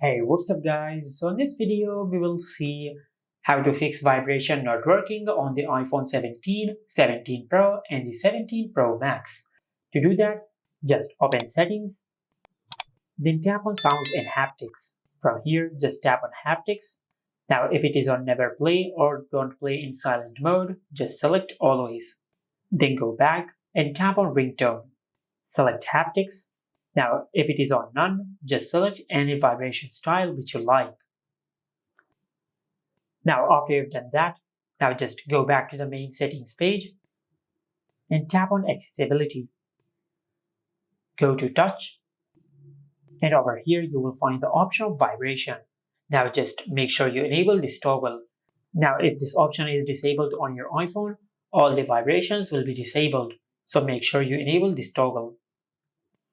Hey, what's up guys? So in this video we will see how to fix vibration not working on the iPhone 17, 17 Pro and the 17 Pro Max. To do that, just open settings, then tap on sounds and haptics. From here, just tap on haptics. Now if it is on never play or don't play in silent mode, just select always. Then go back and tap on ringtone. Select haptics. Now, if it is on none, just select any vibration style which you like. Now, after you've done that, now just go back to the main settings page and tap on accessibility. Go to touch, and over here you will find the option of vibration. Now just make sure you enable this toggle. Now, if this option is disabled on your iPhone, all the vibrations will be disabled. So make sure you enable this toggle.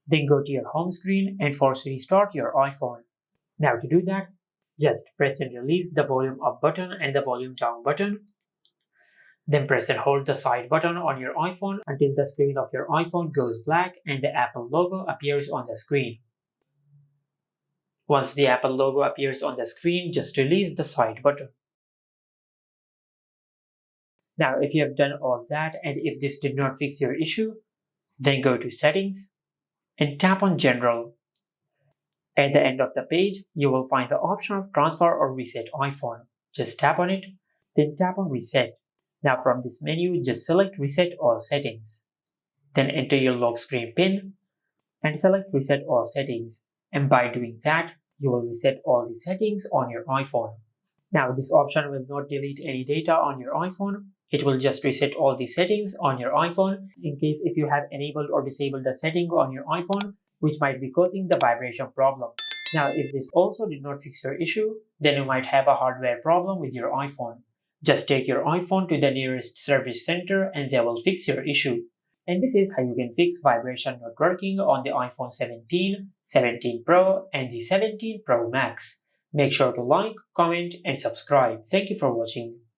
Then go to your home screen and force restart your iPhone. Now to do that, just press and release the volume up button and the volume down button. Then press and hold the side button on your iPhone until the screen of your iPhone goes black and the Apple logo appears on the screen. Once the Apple logo appears on the screen, just release the side button. Now if you have done all that and if this did not fix your issue, then go to settings and tap on general. At the end of the page, you will find the option of transfer or reset iPhone. Just tap on it, then tap on reset. Now from this menu, just select reset all settings. Then enter your lock screen PIN and select reset all settings. And by doing that, you will reset all the settings on your iPhone. Now this option will not delete any data on your iPhone. It will just reset all the settings on your iPhone in case if you have enabled or disabled the setting on your iPhone, which might be causing the vibration problem. Now, if this also did not fix your issue, then you might have a hardware problem with your iPhone. Just take your iPhone to the nearest service center and they will fix your issue. And this is how you can fix vibration not working on the iPhone 17, 17 Pro and the 17 Pro Max. Make sure to like, comment and subscribe. Thank you for watching.